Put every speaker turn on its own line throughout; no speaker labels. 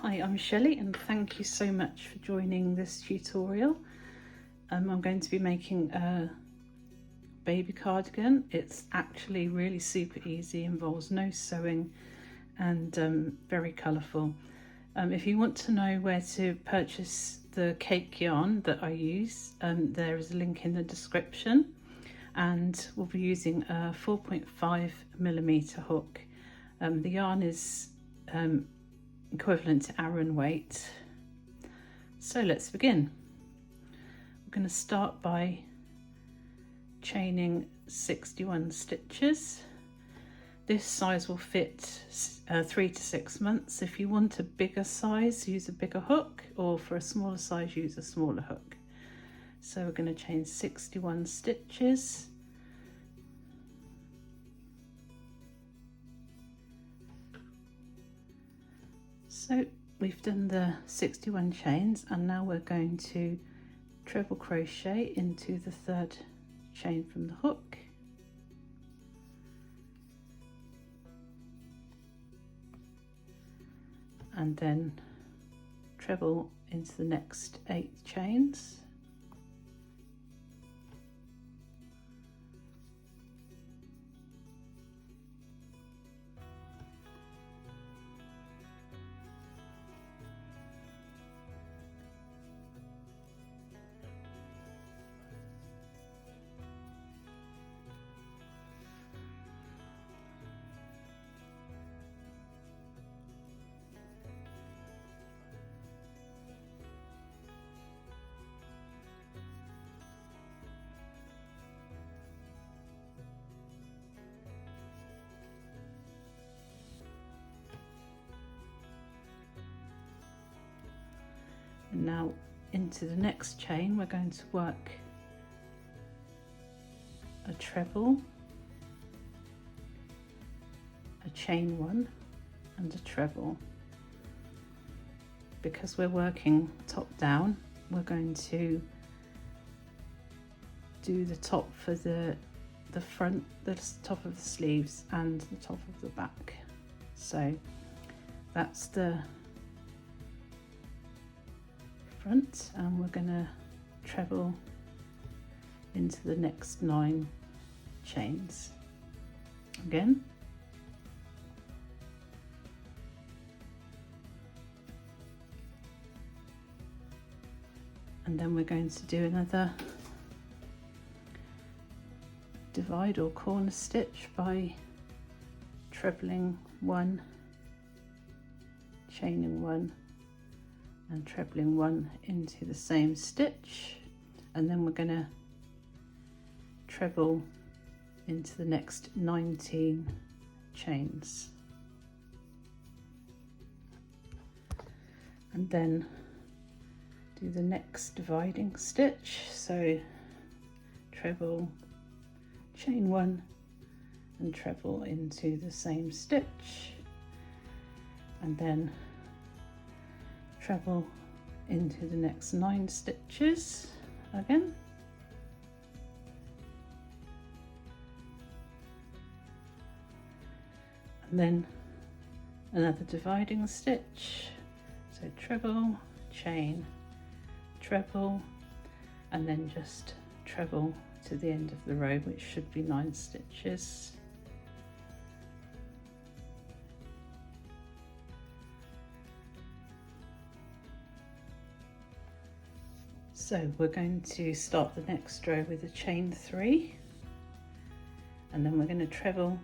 Hi, I'm Shelley and thank you so much for joining this tutorial. I'm going to be making a baby cardigan. It's actually really super easy, involves no sewing and very colourful. If you want to know where to purchase the cake yarn that I use, there is a link in the description, and we'll be using a 4.5mm hook. The yarn is equivalent to Aran weight. So let's begin. We're going to start by chaining 61 stitches. This size will fit 3 to 6 months. If you want a bigger size, use a bigger hook, or for a smaller size, use a smaller hook. So we're going to chain 61 stitches. So we've done the 61 chains, and now we're going to treble crochet into the third chain from the hook, and then treble into the next 8 chains. And now into the next chain, we're going to work a treble, a chain 1 and a treble. Because we're working top down, we're going to do the top for the front, the top of the sleeves and the top of the back. So that's the front, and we're going to treble into the next 9 chains again. And then we're going to do another divide or corner stitch by trebling 1, chaining 1 and trebling 1 into the same stitch, and then we're going to treble into the next 19 chains, and then do the next dividing stitch. So treble, chain 1 and treble into the same stitch, and then treble into the next 9 stitches again, and then another dividing stitch. So treble, chain, treble, and then just treble to the end of the row, which should be 9 stitches. So we're going to start the next row with a chain 3, and then we're going to treble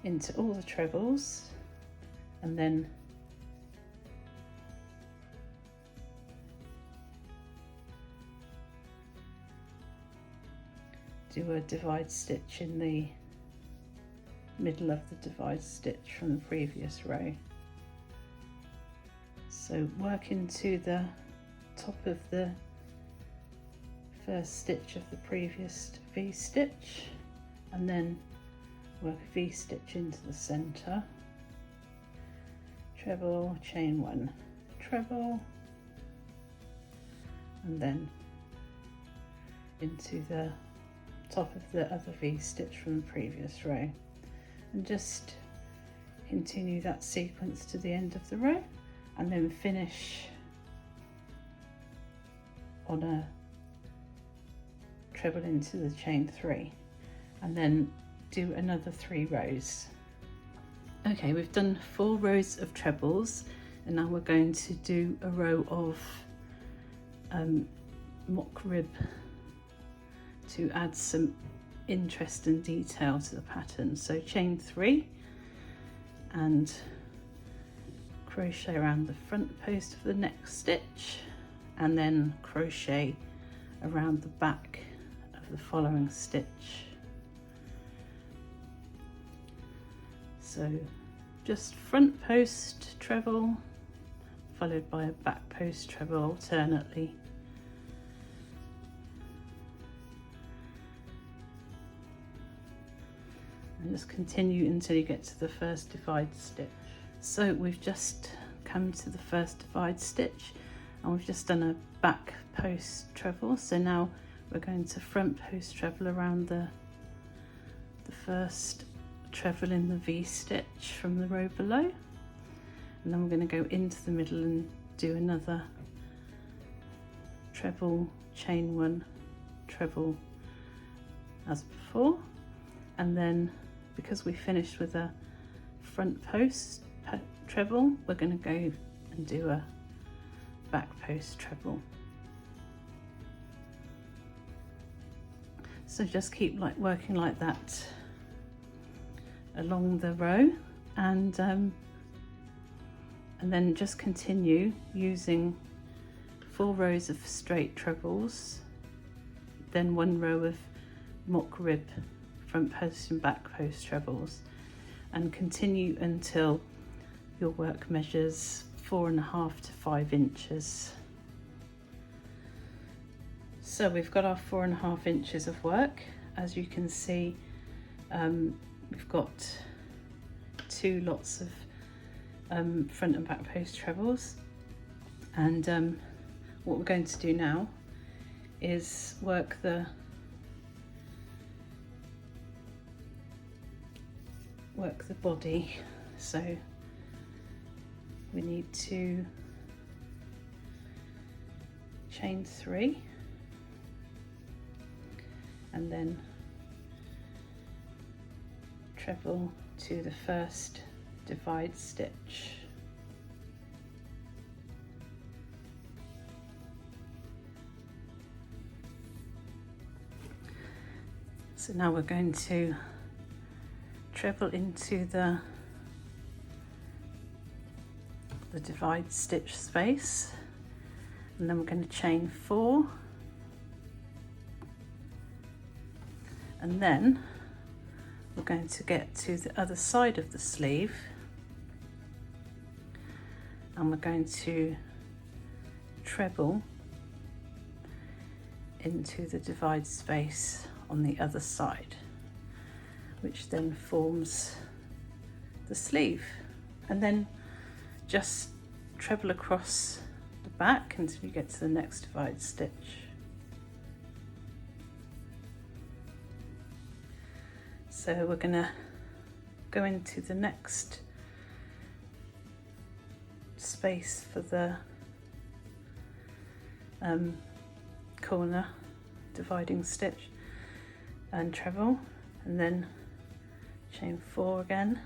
into all the trebles, and then do a divide stitch in the middle of the divide stitch from the previous row. So work into the top of the first stitch of the previous V stitch, and then work a V stitch into the center, treble, chain 1, treble, and then into the top of the other V stitch from the previous row, and just continue that sequence to the end of the row, and then finish on a treble into the chain 3, and then do another 3 rows. Okay, we've done 4 rows of trebles, and now we're going to do a row of mock rib to add some interest and detail to the pattern. So chain 3 and crochet around the front post of the next stitch, and then crochet around the back of the following stitch. So just front post treble followed by a back post treble alternately. And just continue until you get to the first divide stitch. So we've just come to the first divide stitch, and we've just done a back post treble. So now we're going to front post treble around the first treble in the V stitch from the row below, and then we're going to go into the middle and do another treble, chain 1, treble as before, and then because we finished with a front post treble, we're going to go and do a back post treble. So just keep working like that along the row, and then just continue using 4 rows of straight trebles, then 1 row of mock rib front post and back post trebles, and continue until your work measures 4.5 to 5 inches. So we've got our 4.5 inches of work. As you can see, we've got 2 lots of front and back post trebles, and what we're going to do now is work the body. So we need to chain 3 and then treble to the first divide stitch. So now we're going to treble into the divide stitch space, and then we're going to chain 4, and then we're going to get to the other side of the sleeve, and we're going to treble into the divide space on the other side, which then forms the sleeve, and then just treble across the back until you get to the next divide stitch. So we're going to go into the next space for the corner dividing stitch and treble, and then chain 4 again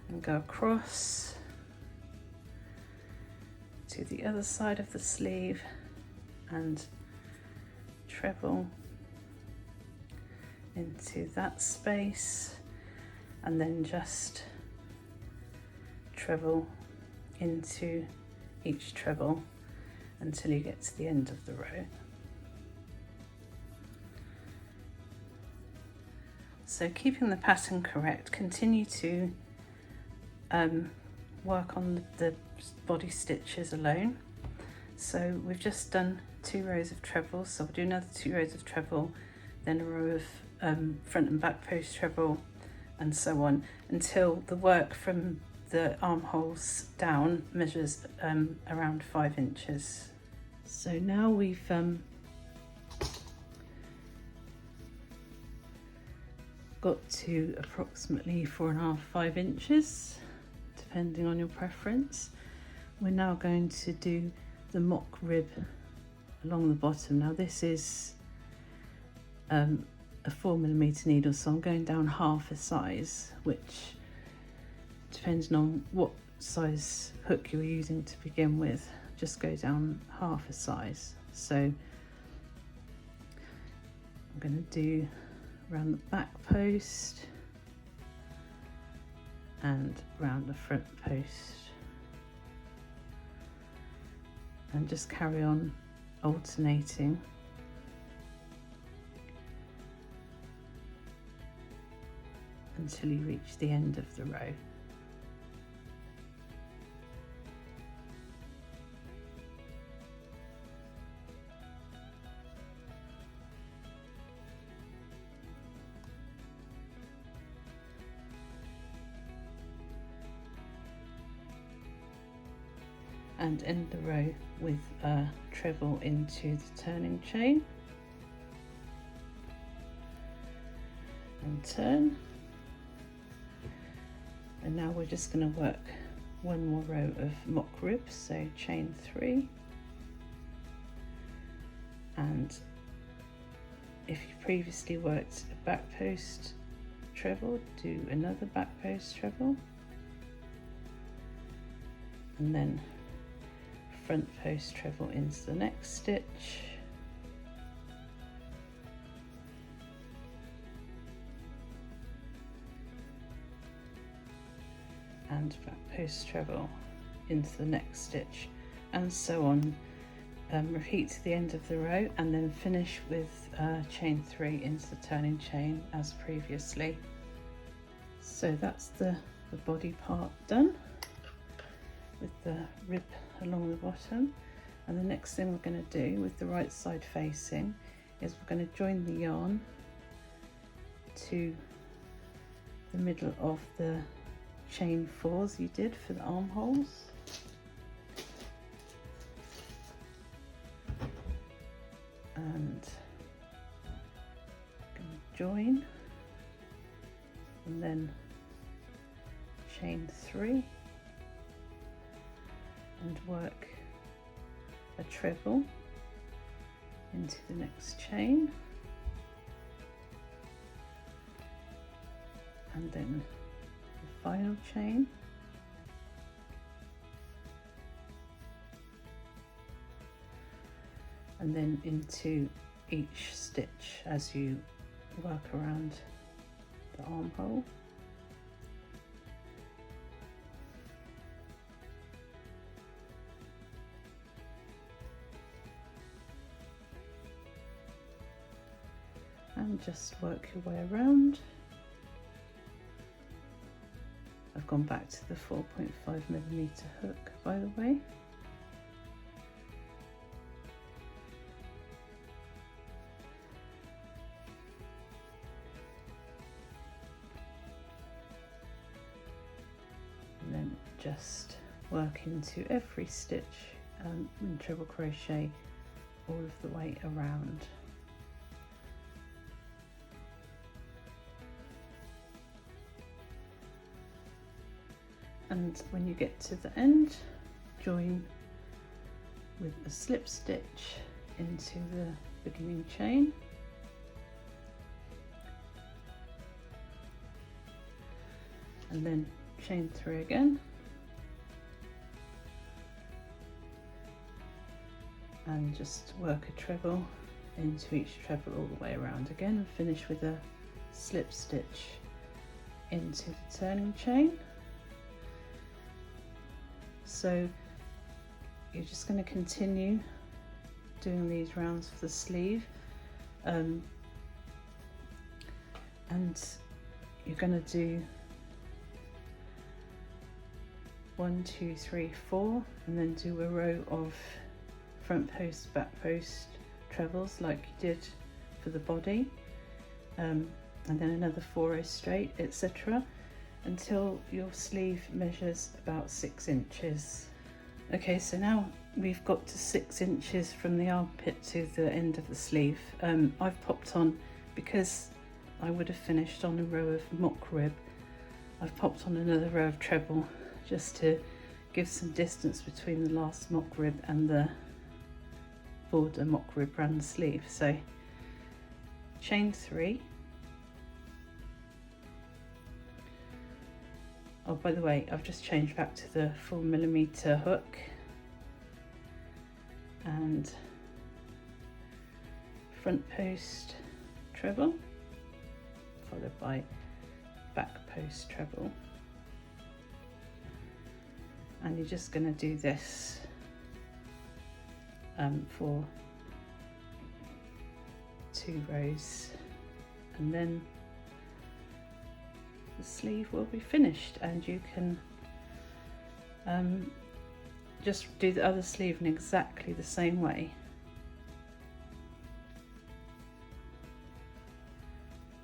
and go across to the other side of the sleeve and treble into that space, and then just treble into each treble until you get to the end of the row. So keeping the pattern correct, continue to work on the body stitches alone. So we've just done 2 rows of trebles, so we'll do another 2 rows of treble, then a row of front and back post treble, and so on, until the work from the armholes down measures around 5 inches. So now we've got to approximately 4.5–5 inches, depending on your preference. We're now going to do the mock rib along the bottom. Now this is a 4mm needle, so I'm going down half a size, which depending on what size hook you're using to begin with, just go down half a size. So I'm going to do around the back post and around the front post, and just carry on alternating until you reach the end of the row. And end the row with a treble into the turning chain and turn. And now we're just going to work one more row of mock ribs, so chain 3, and if you previously worked a back post treble, do another back post treble, and then front post treble into the next stitch, and back post treble into the next stitch, and so on. Repeat to the end of the row and then finish with chain 3 into the turning chain as previously. So that's the body part done with the rib along the bottom. And the next thing we're going to do with the right side facing is we're going to join the yarn to the middle of the chain 4s you did for the armholes, and going to join and then chain 3 and work a treble into the next chain, and then the final chain, and then into each stitch as you work around the armhole. And just work your way around. I've gone back to the 4.5mm hook, by the way. And then just work into every stitch in treble crochet all of the way around. And when you get to the end, join with a slip stitch into the beginning chain, and then chain 3 again, and just work a treble into each treble all the way around again, and finish with a slip stitch into the turning chain. So you're just going to continue doing these rounds for the sleeve, and you're going to do 1, 2, 3, 4, and then do a row of front post, back post trebles like you did for the body, and then another 4 rows straight, etc. until your sleeve measures about 6 inches. Okay, so now we've got to 6 inches from the armpit to the end of the sleeve. I've popped on, because I would have finished on a row of mock rib, I've popped on another row of treble just to give some distance between the last mock rib and the border mock rib around the sleeve. So chain 3. Oh, by the way, I've just changed back to the 4mm hook, and front post treble followed by back post treble, and you're just going to do this for 2 rows, and then the sleeve will be finished, and you can just do the other sleeve in exactly the same way.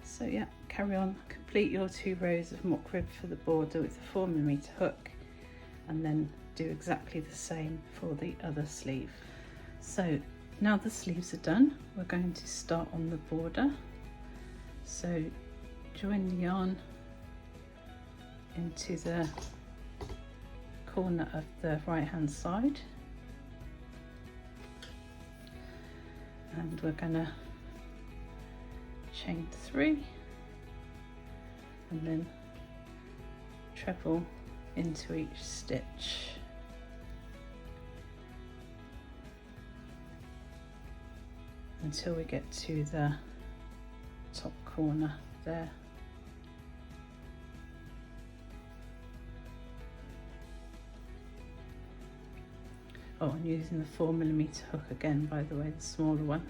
So yeah, carry on, complete your 2 rows of mock rib for the border with the 4mm hook, and then do exactly the same for the other sleeve. So now the sleeves are done, we're going to start on the border. So join the yarn into the corner of the right hand side, and we're gonna chain 3 and then treble into each stitch. Until we get to the top corner there. Oh, I'm using the 4mm hook again, by the way, the smaller one.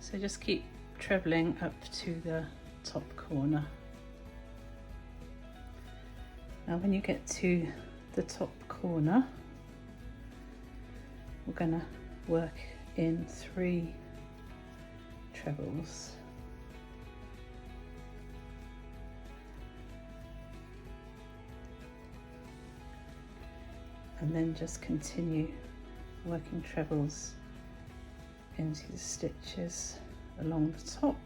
So just keep trebling up to the top corner. Now when you get to the top corner, we're going to work in 3 trebles. And then just continue working trebles into the stitches along the top,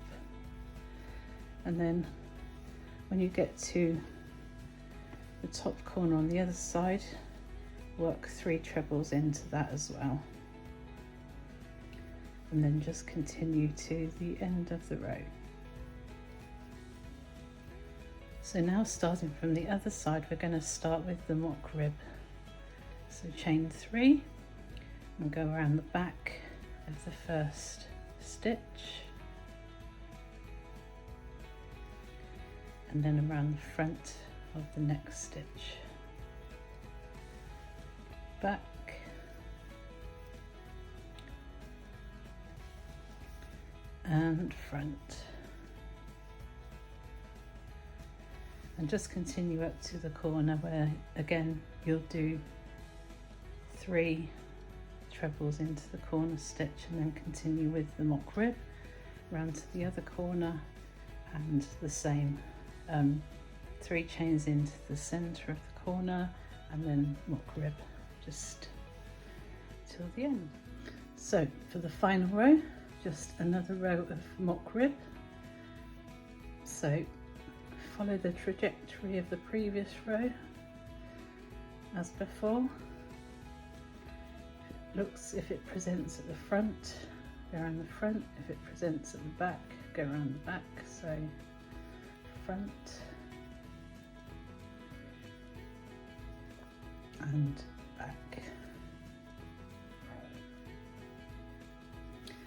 and then when you get to the top corner on the other side, work 3 trebles into that as well, and then just continue to the end of the row. So now, starting from the other side, we're going to start with the mock rib. So chain 3 and go around the back of the first stitch, and then around the front of the next stitch, back, and front, and just continue up to the corner where again you'll do 3 trebles into the corner stitch, and then continue with the mock rib round to the other corner, and the same 3 chains into the center of the corner, and then mock rib just till the end. So for the final row, just another row of mock rib. So follow the trajectory of the previous row as before. Looks, if it presents at the front, go around the front. If it presents at the back, go around the back. So front and back,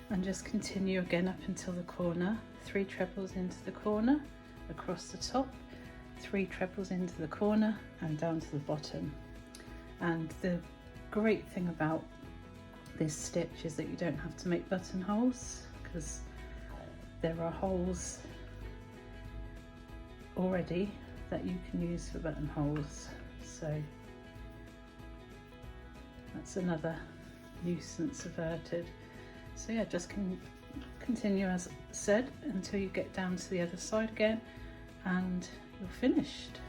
and just continue again up until the corner. 3 trebles into the corner, across the top, 3 trebles into the corner, and down to the bottom. And the great thing about this stitch is that you don't have to make buttonholes, because there are holes already that you can use for buttonholes. So that's another nuisance averted. So yeah, just continue as said until you get down to the other side again, and you're finished.